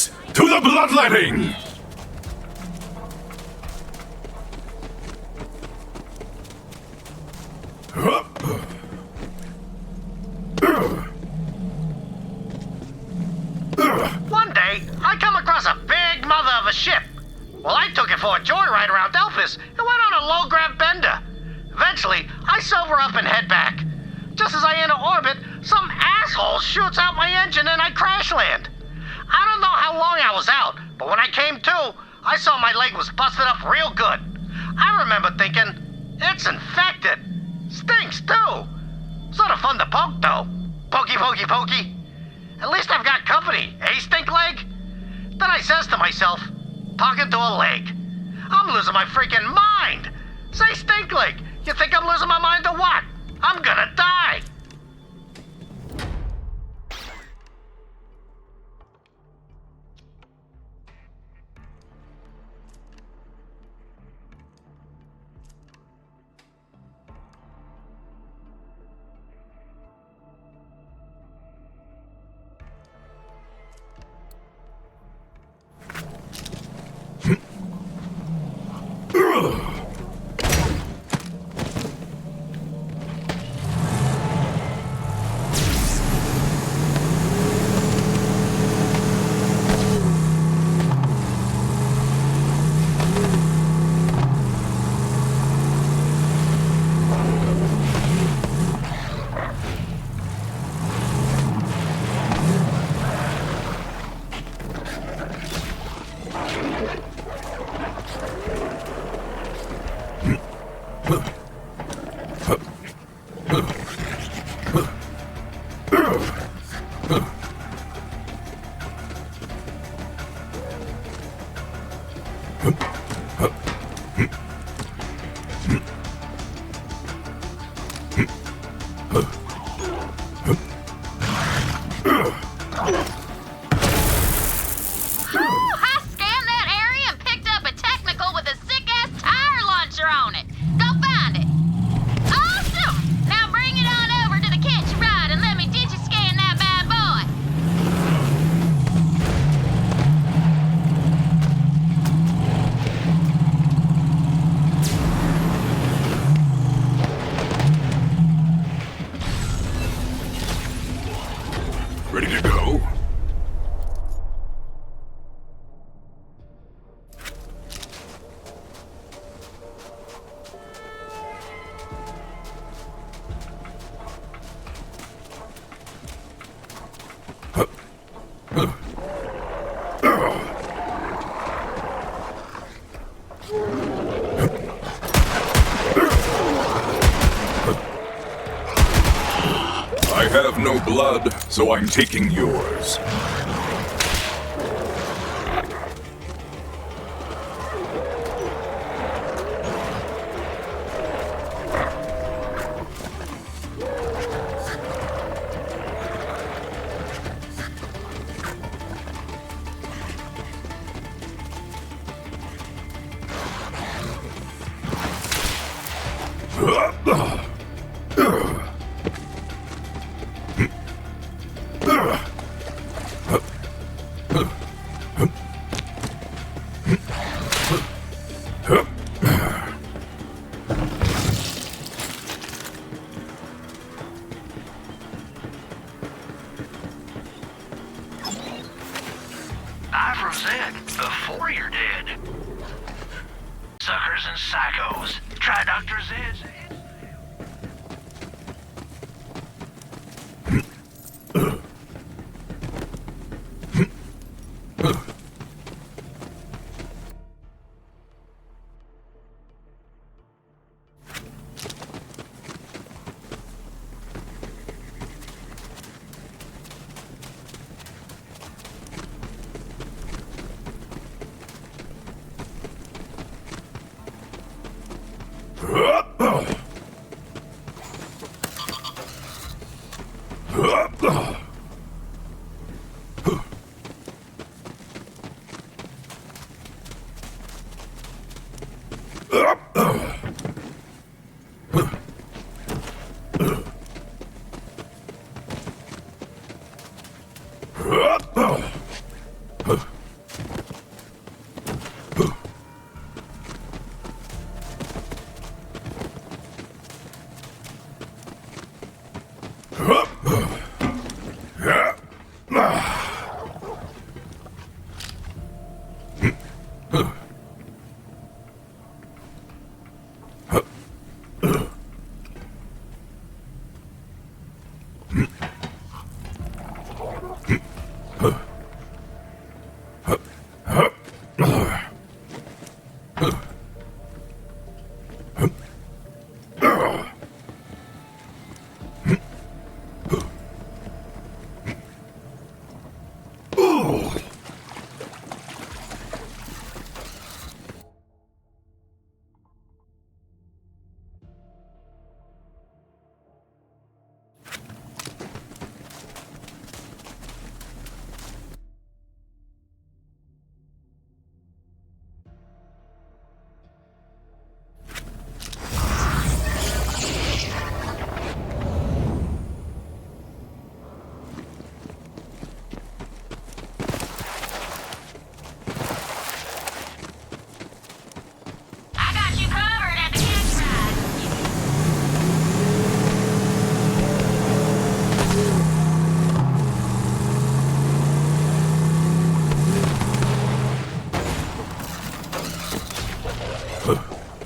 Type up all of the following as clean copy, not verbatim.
Yes! To the bloodletting! One day, I come across a big mother of a ship. Well, I took it for a joyride around Delphus and went on a low-grav bender. Eventually, I sober up and head back. Just as I enter orbit, some asshole shoots out my engine and I crash land. I don't know how long I was out, but when I came to, I saw my leg was busted up real good. I remember thinking, it's infected. Stinks too. Sort of fun to poke though. Pokey, pokey, pokey. At least I've got company, eh, stink leg? Then I says to myself, talking to a leg, I'm losing my freaking mind. Say, stink leg, you think I'm losing my mind or what? I'm gonna die. Ready to go? I have no blood, so I'm taking yours. I said before you're dead. Suckers and psychos. Try Dr. Zed's.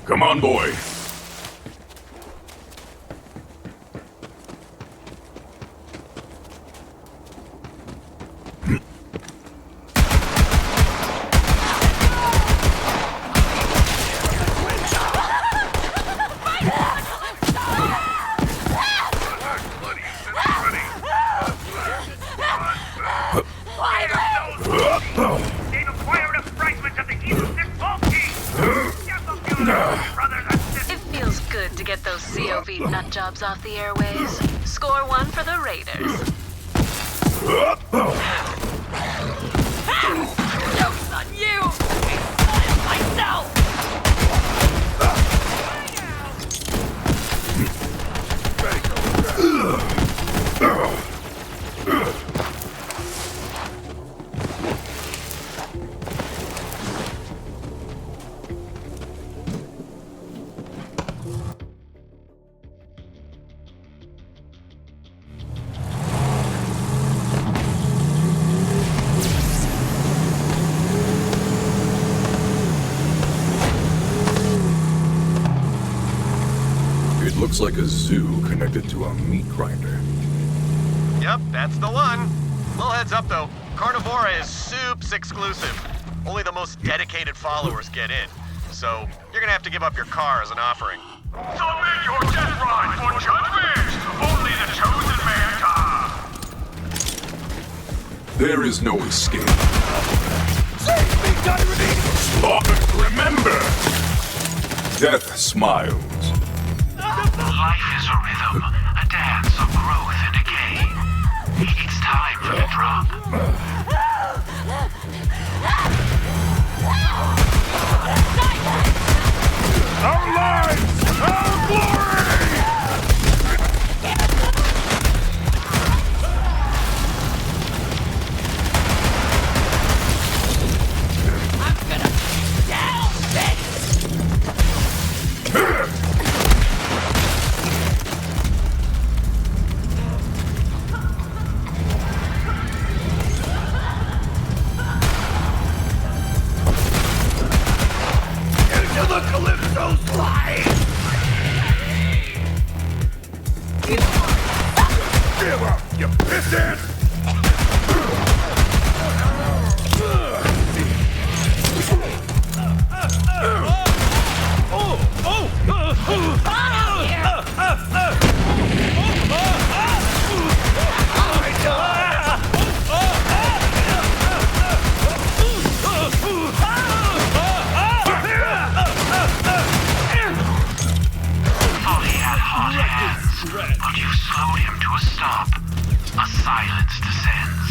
Come on, boy. It feels good to get those COV nut jobs off the airways. Score one for the Raiders. Joke's on you! Myself! It looks like a zoo connected to a meat grinder. Yep, that's the one. Little heads up though, Carnivora is soups exclusive. Only the most dedicated followers get in. So, you're gonna have to give up your car as an offering. Submit your death ride for judgment! Only the chosen may enter! There is no escape. Save me, Donny! Slaughter, remember! Death smiles. Life is a rhythm, a dance of growth and decay. It's time for the drop. Our lives! Our glory! I'm gonna down this! Into the Calypso slide! Give up, you pissant! Thought he had hot hands, but you've slowed him to a stop. A silence descends.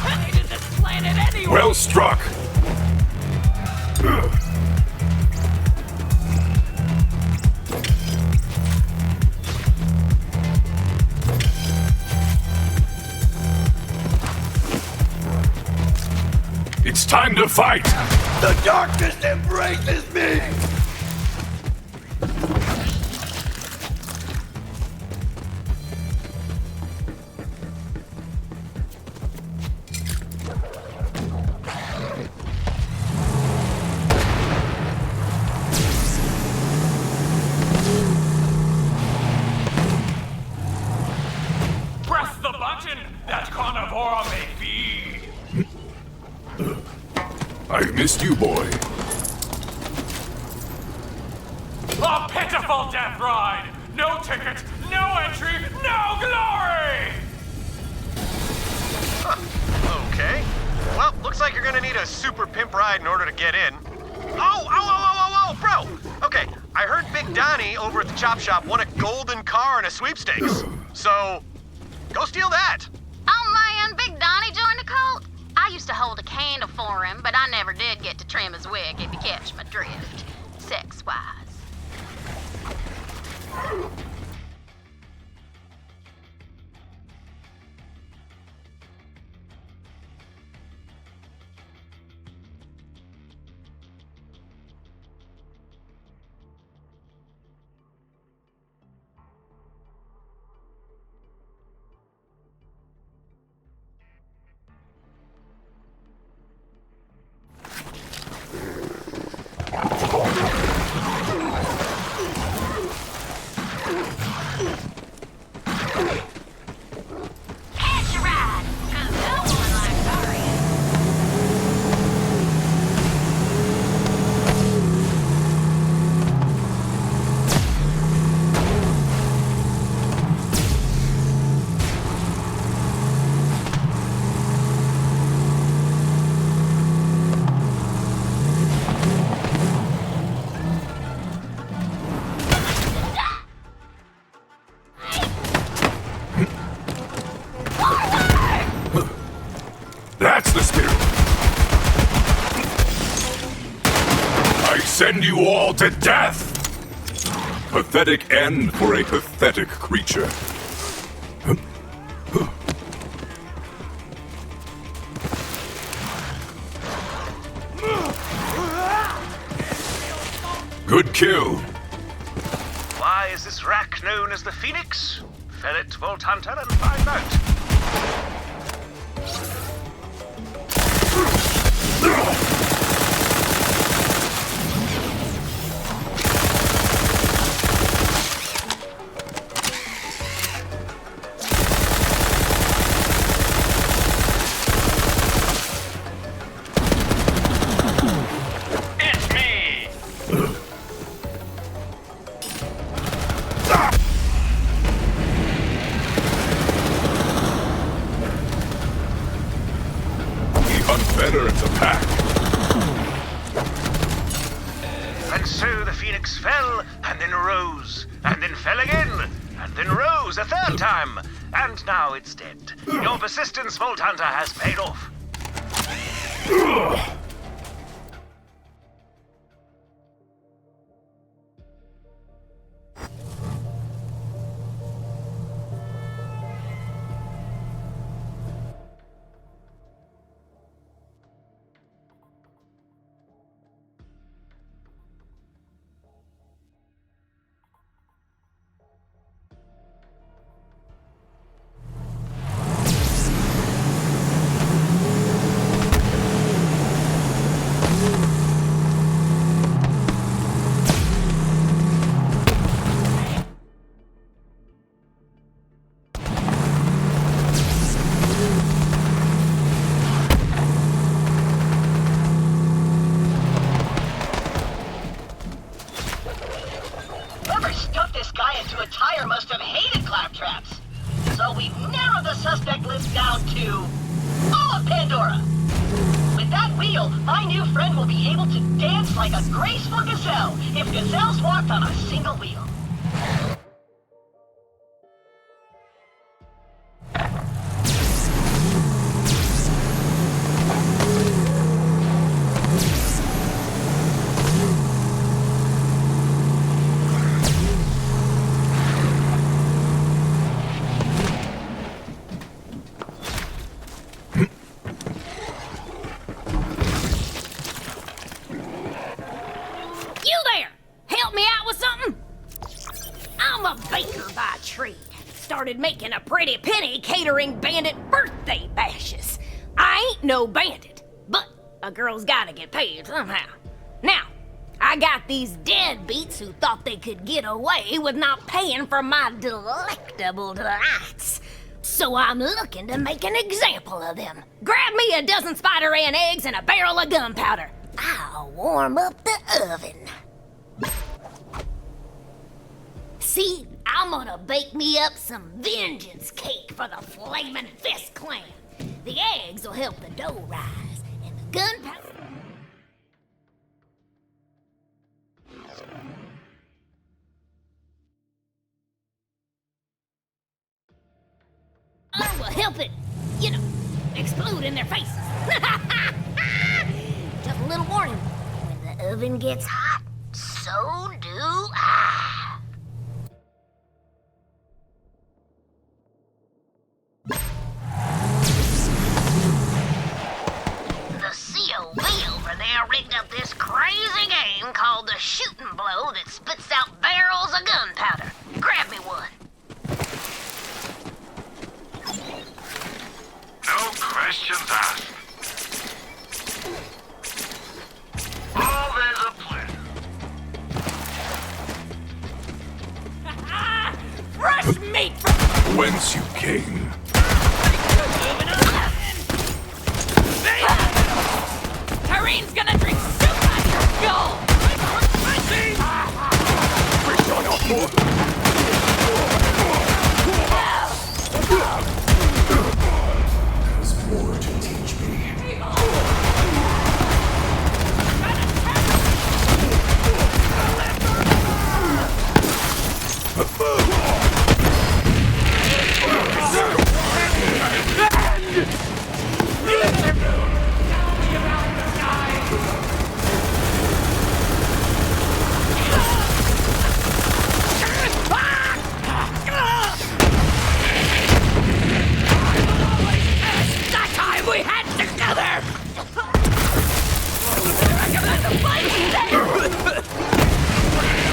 I needed this planet anyway! Well struck! It's time to fight! The darkness embraces me! I missed you, boy. A pitiful death ride! No ticket, no entry, no glory! Huh. Okay. Well, looks like you're gonna need a super pimp ride in order to get in. Oh, bro! Okay, I heard Big Donny over at the chop shop won a golden car in a sweepstakes. So, go steal that! Oh man, Big Donny joined the cult? I used to hold a candle for him, but I never did get to trim his wig, if you catch my drift. Sex-wise. Catch a ride, 'cause no one likes Daria. That's the spirit. I send you all to death. Pathetic end for a pathetic creature. Good kill. Why is this rack known as the Phoenix? Fell it, Vault Hunter, and find out. It's me! We hunt better as a pack. And so the Phoenix fell, and then rose, and then fell again, and then rose a third time, and now it's dead. Your persistence, Vault Hunter, has paid off. Whoever stuffed this guy into a tire must have hated claptraps. So we've narrowed the suspect list down to all of Pandora. With that wheel, my new friend will be able to dance like a graceful gazelle if gazelles walked on a single wheel. You there! Help me out with something? I'm a baker by trade. Started making a pretty penny catering bandit birthday bashes. I ain't no bandit, but a girl's gotta get paid somehow. Now, I got these deadbeats who thought they could get away with not paying for my delectable delights. So I'm looking to make an example of them. Grab me a dozen spider ant eggs and a barrel of gunpowder. I'll warm up the oven. See, I'm gonna bake me up some vengeance cake for the Flamin' Fist clan. The eggs will help the dough rise, and the gunpowder... will help it, explode in their faces. Just a little warning. When the oven gets hot, so do I. The COV over there rigged up this crazy game called the Shooting Blow that spits out barrels of gunpowder. Grab me one. No questions asked. Always a pleasure. Fresh meat from... Whence you came. Tyreen's gonna drink soup out your skull! There's more to teach me. That time we had together!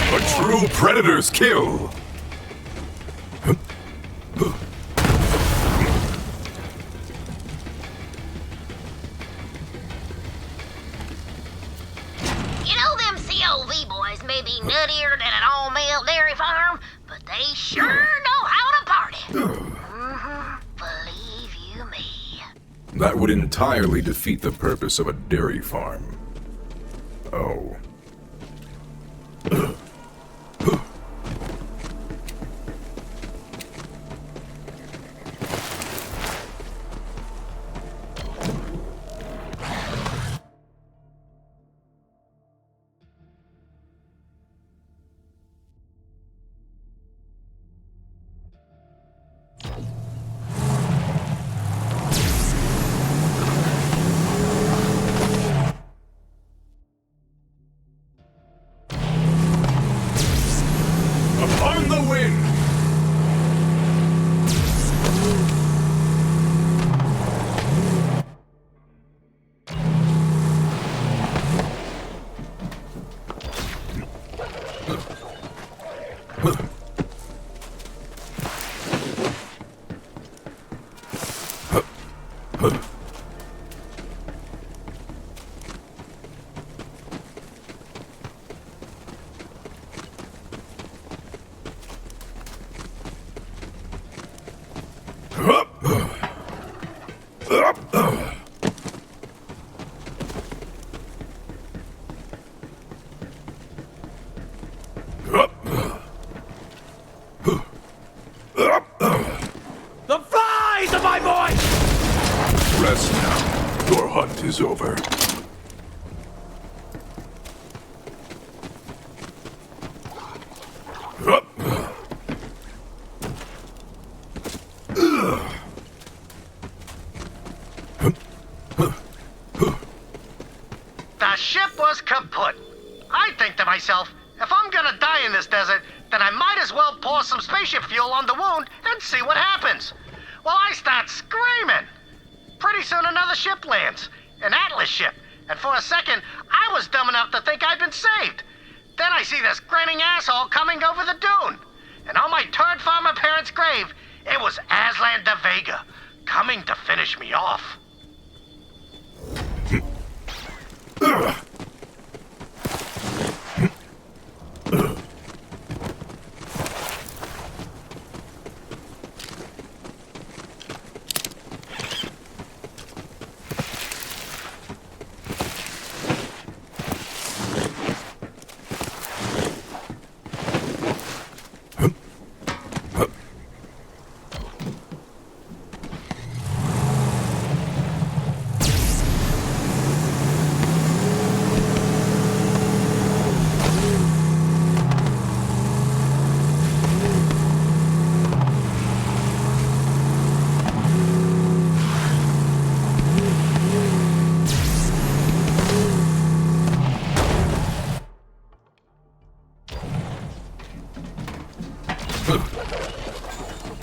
A true predator's kill. You know them COV boys may be nuttier than an all-male dairy farm, but they sure know how to party. Believe you me. That would entirely defeat the purpose of a dairy farm. Oh. Upon the wind! The flies of my voice! Rest now. Your hunt is over. The ship was kaput. I think to myself, if I'm gonna die in this desert, then I might as well pour some spaceship fuel on the wound and see what happens. Well, I start screaming. Pretty soon another ship lands, an Atlas ship, and for a second, I was dumb enough to think I'd been saved. Then I see this grinning asshole coming over the dune. And on my turd farmer parents' grave, it was Aslan de Vega, coming to finish me off.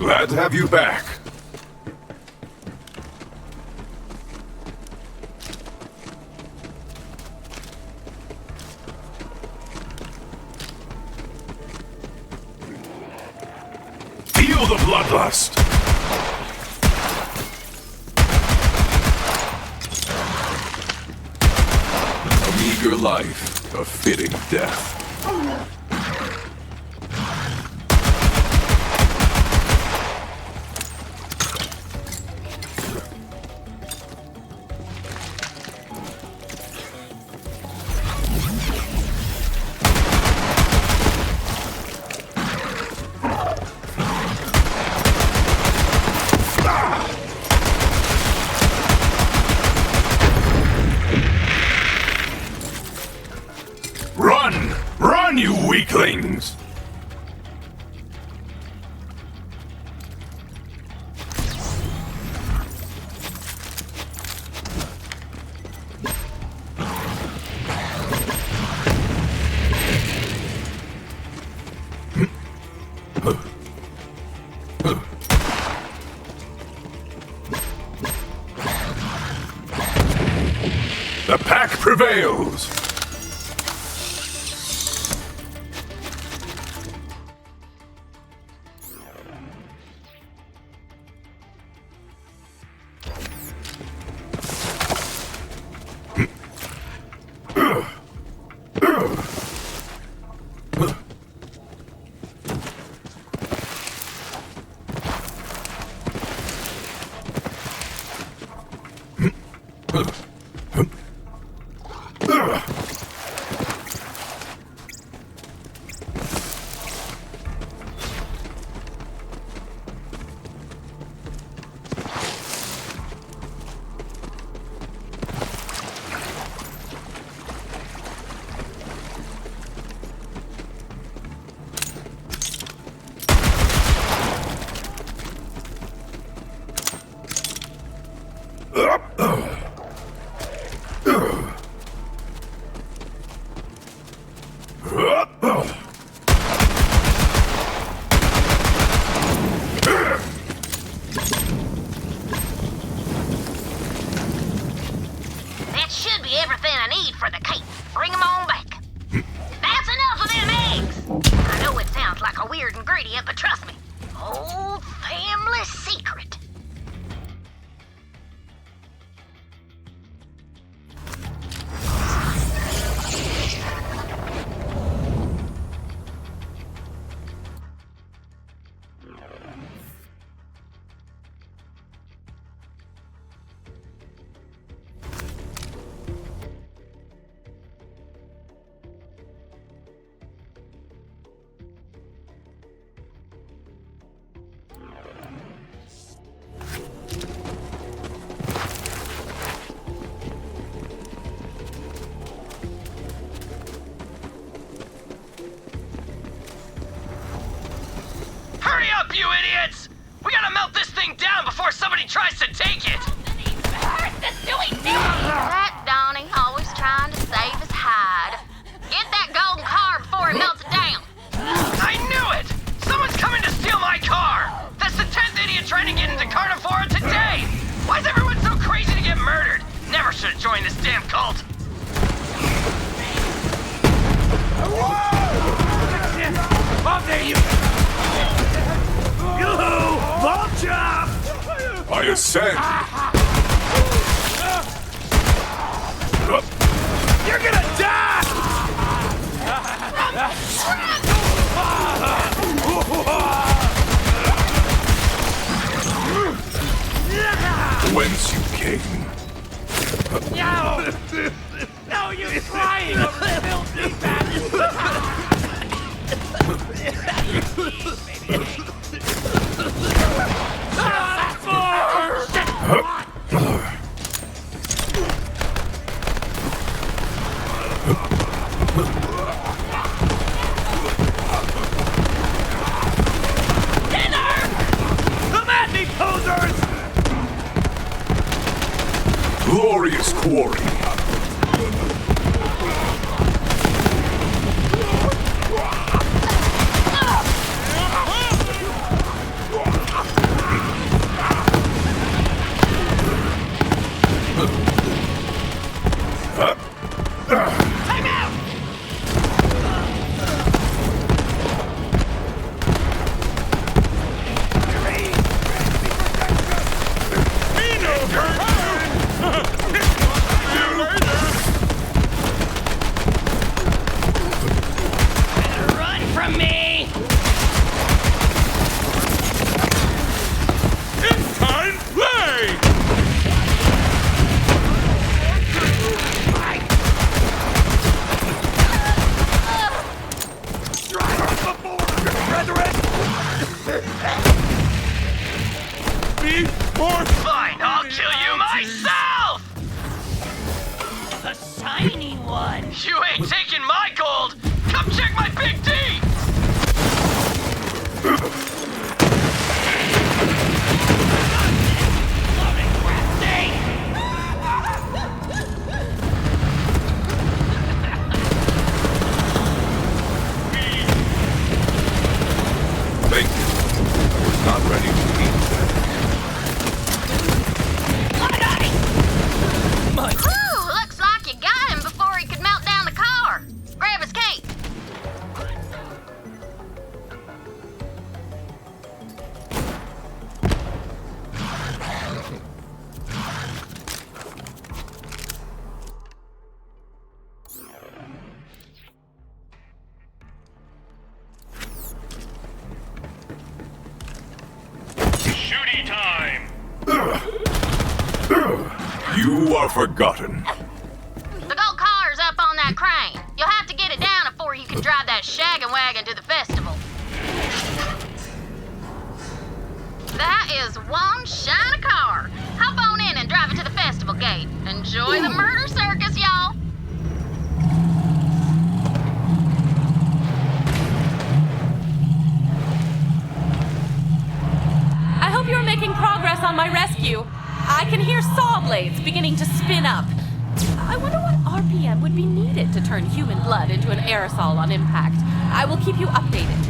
Glad to have you back. Feel the bloodlust! A meager life, a fitting death. Run! Run, you weaklings! The pack prevails! That should be everything I need for the cake. Bring them on back. That's enough of them eggs! I know it sounds like a weird ingredient, but trust me, old family secret. Hurry up, you idiots! We gotta melt this thing down before somebody tries to take it! That Donny, always trying to save his hide. Get that golden car before it melts it down. I knew it! Someone's coming to steal my car! That's the 10th idiot trying to get into Carnivora today! Why is everyone so crazy to get murdered? Never should have joined this damn cult! Oh, there you Yoo-hoo! Ball job! I ascend! You're gonna die! Whence you came. No! No, you're crying over filthy Come at me, posers! Glorious quarry. Time out! Run from me! It's time play! Be more Fine, I'll kill you myself! The shiny one! You ain't taking my gold! Come check my big D! Thank you. I was not ready to eat that. Ooh, looks like you got him before he could melt down the car. Grab his cake. Shooty time! You are forgotten. The gold car's up on that crane. You'll have to get it down before you can drive that shaggin' wagon to the festival. That is one shiny car. Hop on in and drive it to the festival gate. Enjoy the murder circus, y'all. I hope you're making progress on my rescue. I can hear saw blades beginning to spin up. I wonder what RPM would be needed to turn human blood into an aerosol on impact. I will keep you updated.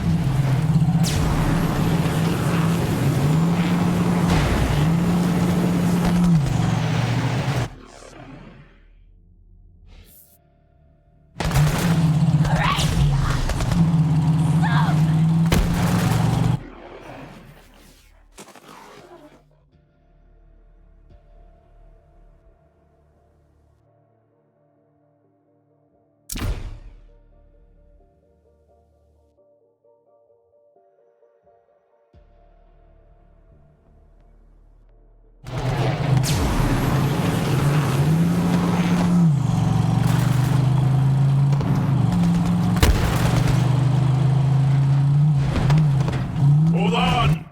Hold on!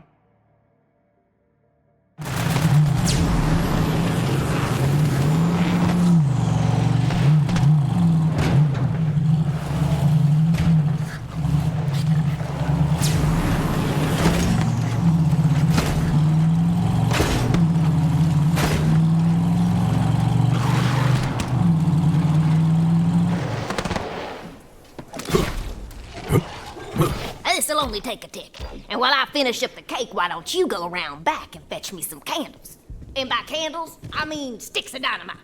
This'll only take a tick. And while I finish up the cake, why don't you go around back and fetch me some candles? And by candles, I mean sticks of dynamite.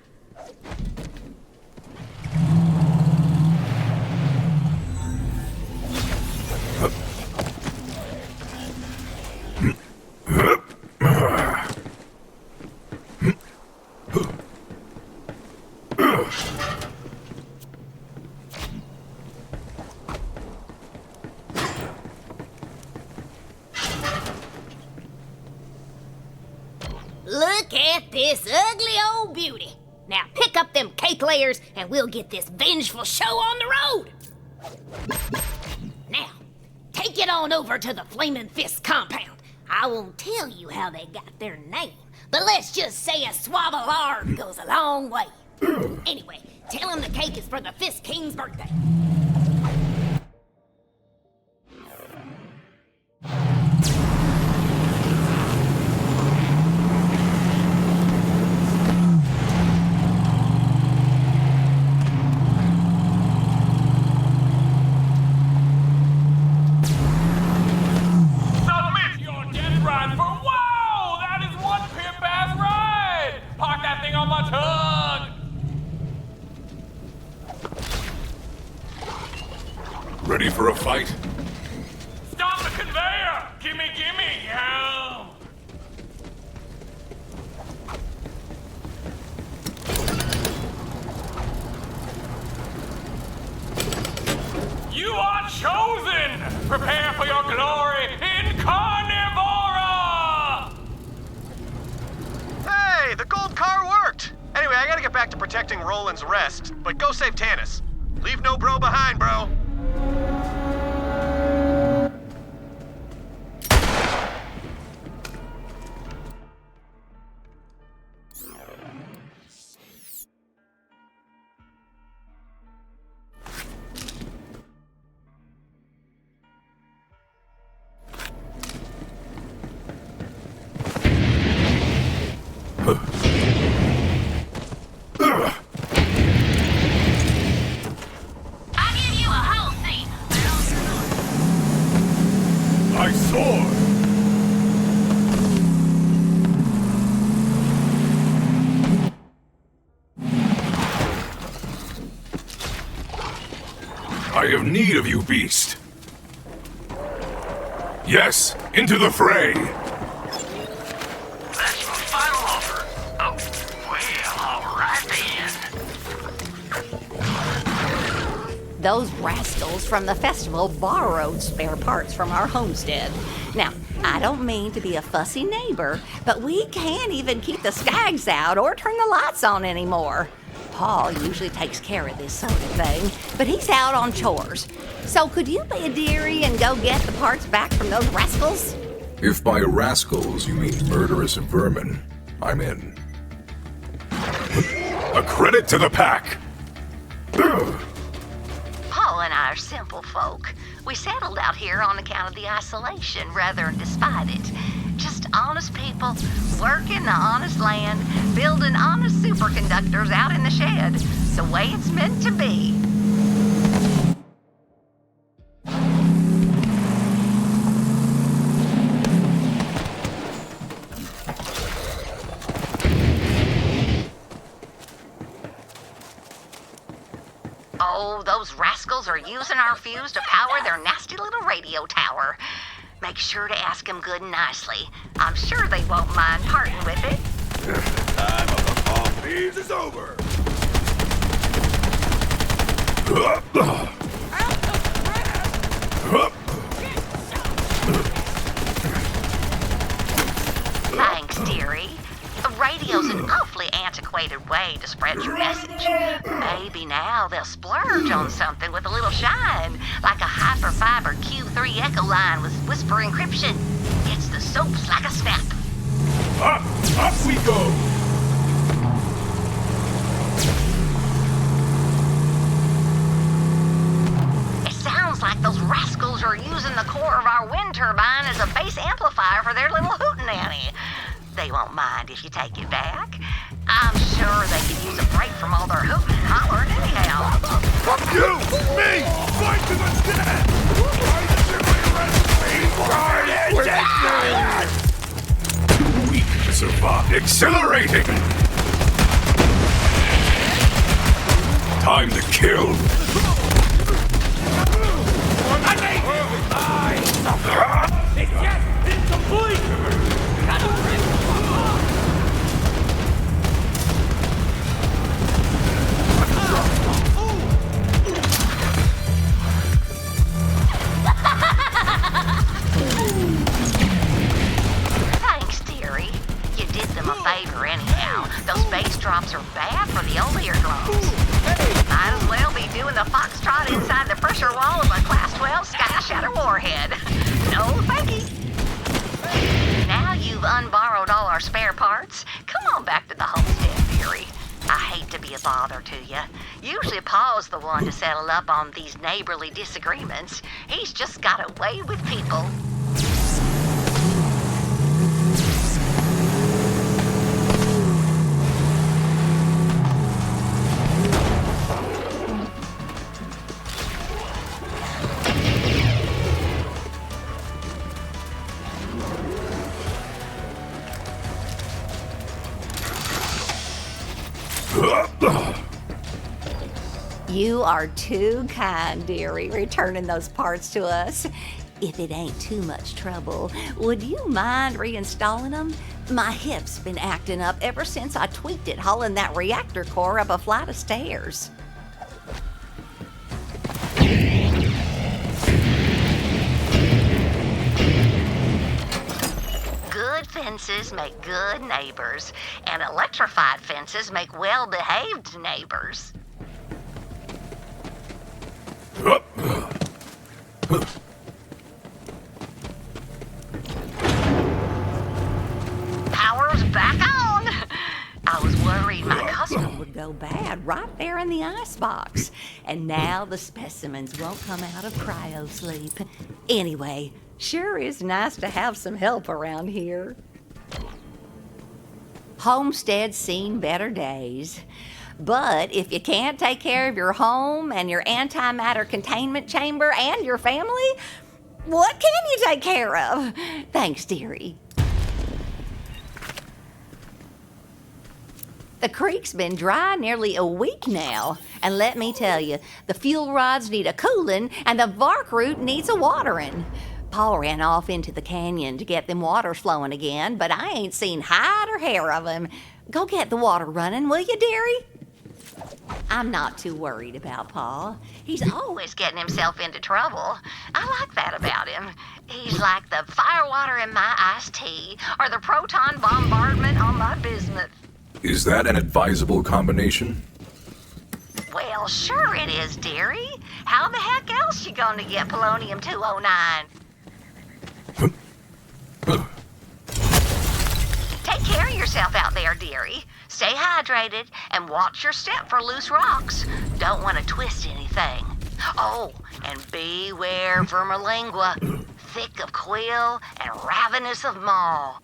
Look at this ugly old beauty. Now pick up them cake layers and we'll get this vengeful show on the road. Now, take it on over to the Flaming Fist compound. I won't tell you how they got their name, but let's just say a swab of lard goes a long way. Anyway, tell him the cake is for the Fist King's birthday. Submit your death ride for wow! That is one pimp ass ride! Park that thing on my tongue! Ready for a fight? Stop the conveyor! Gimme, yeah! You are chosen! Prepare for your glory in Carnivora! Hey, the gold car worked! Anyway, I gotta get back to protecting Roland's rest, but go save Tanis. Leave no bro behind, bro. I give you a whole seat. I soar! I have need of you, beast. Yes, into the fray! That's my final offer. Oh, well, alright then. Those rascals from the festival borrowed spare parts from our homestead. Now, I don't mean to be a fussy neighbor, but we can't even keep the skags out or turn the lights on anymore. Paul usually takes care of this sort of thing, but he's out on chores. So could you be a dearie and go get the parts back from those rascals? If by rascals you mean murderous vermin, I'm in. A credit to the pack! Paul and I are simple folk. We settled out here on account of the isolation rather than despite it. Just honest people, working the honest land, building honest superconductors out in the shed. The way it's meant to be. Oh, those rascals are using our fuse to power their nasty little radio tower. Make sure to ask them good and nicely. I'm sure they won't mind parting with it. Time of the fall thieves is over! Thanks, dearie. A radio's an awfully antiquated way to spread your message. Maybe now they'll splurge on something with a little shine, like a hyperfiber Q3 echo line with whisper encryption. Gets the soaps like a snap. Up we go! It sounds like those rascals are using the core of our wind turbine as a base amplifier for their little hootenanny. They won't mind if you take it back. I'm sure they could use a break from all their hooting and hollering anyhow. Fuck you! Me! Fight to the death! Why did you arrest me? Too weak to survive. Accelerating! Time to kill! It's just incomplete! Thanks, dearie. You did them a favor anyhow. Those bass drops are bad for the old eardrums. Might as well be doing the foxtrot inside the pressure wall of a Class 12 Sky Shatter warhead. No thanky. Now you've unborrowed all our spare parts, come on back to the homestead, dearie. I hate to be a bother to you. Usually Paul's the one to settle up on these neighborly disagreements. He's just got a way with people. You are too kind, dearie, returning those parts to us. If it ain't too much trouble, would you mind reinstalling them? My hip's been acting up ever since I tweaked it hauling that reactor core up a flight of stairs. Good fences make good neighbors, and electrified fences make well-behaved neighbors. Power's back on! I was worried my custom Would go bad right there in the icebox. And now the specimens won't come out of cryo sleep. Anyway, sure is nice to have some help around here. Homestead's seen better days. But if you can't take care of your home and your antimatter containment chamber and your family, what can you take care of? Thanks, dearie. The creek's been dry nearly a week now, and let me tell you, the fuel rods need a cooling and the vark root needs a watering. Paul ran off into the canyon to get them waters flowing again, but I ain't seen hide or hair of him. Go get the water running, will you, dearie? I'm not too worried about Paul. He's always getting himself into trouble. I like that about him. He's like the firewater in my iced tea, or the proton bombardment on my bismuth. Is that an advisable combination? Well, sure it is, dearie. How the heck else you gonna get polonium-209? Take care of yourself out there, dearie. Stay hydrated and watch your step for loose rocks. Don't want to twist anything. Oh, and beware vermilingua, thick of quill and ravenous of maw.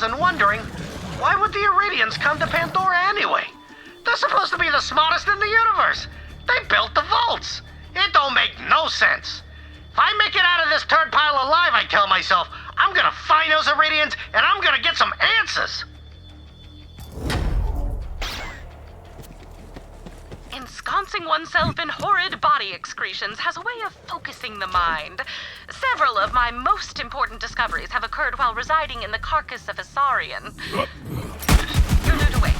And wondering, why would the Iridians come to Pandora anyway? They're supposed to be the smartest in the universe. They built the vaults. It don't make no sense. If I make it out of this turd pile alive, I tell myself, I'm gonna find those Iridians and I'm gonna get some answers. Ensconcing oneself in horrid body excretions has a way of focusing the mind. Several of my most important discoveries have occurred while residing in the carcass of a saurian. You're new to wait.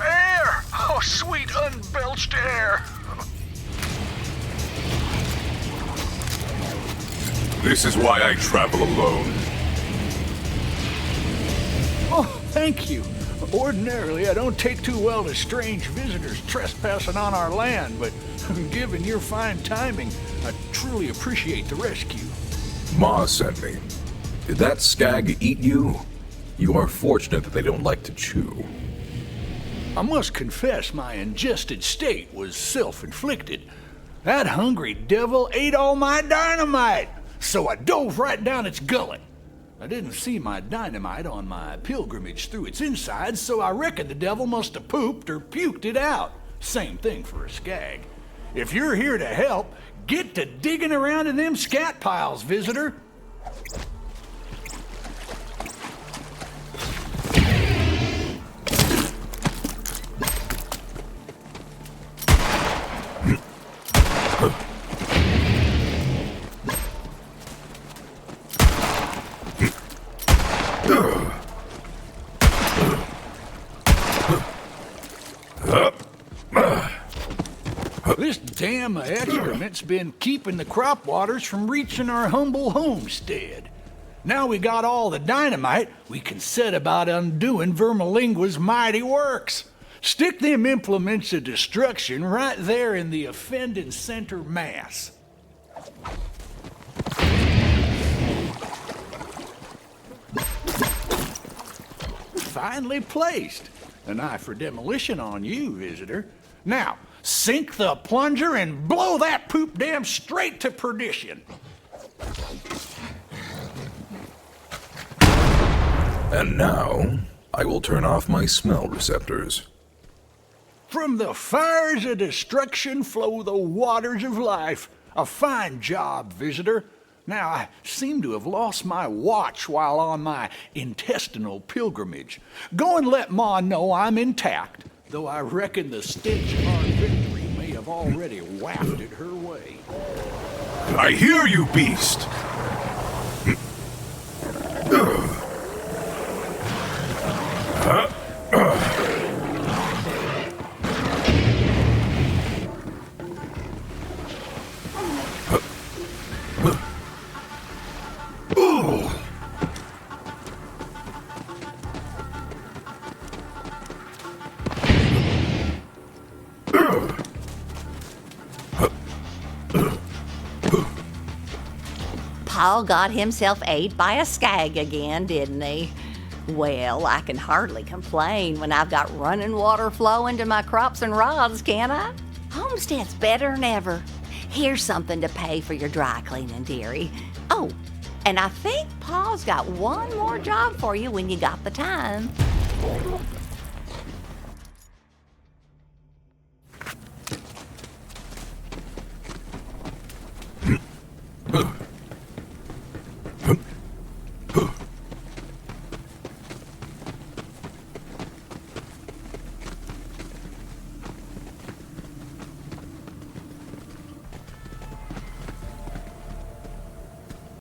Air! Oh, sweet unbelched air! This is why I travel alone. Oh, thank you. Ordinarily, I don't take too well to strange visitors trespassing on our land, but given your fine timing, I truly appreciate the rescue. Ma sent me. Did that skag eat you? You are fortunate that they don't like to chew. I must confess my ingested state was self-inflicted. That hungry devil ate all my dynamite, so I dove right down its gullet. I didn't see my dynamite on my pilgrimage through its insides, so I reckon the devil must have pooped or puked it out. Same thing for a skag. If you're here to help, get to digging around in them scat piles, visitor. This damn excrement's been keeping the crop waters from reaching our humble homestead. Now we got all the dynamite, we can set about undoing Vermalingua's mighty works. Stick them implements of destruction right there in the offending center mass. Finely placed. An eye for demolition on you, visitor. Now, sink the plunger and blow that poop dam straight to perdition. And now, I will turn off my smell receptors. From the fires of destruction flow the waters of life. A fine job, visitor. Now, I seem to have lost my watch while on my intestinal pilgrimage. Go and let Ma know I'm intact, though I reckon the stench of our victory may have already wafted her way. I hear you, beast! Paul got himself ate by a skag again, didn't he? Well, I can hardly complain when I've got running water flowing to my crops and rods, can I? Homestead's better than ever. Here's something to pay for your dry cleaning, dearie. Oh, and I think Paul's got one more job for you when you got the time.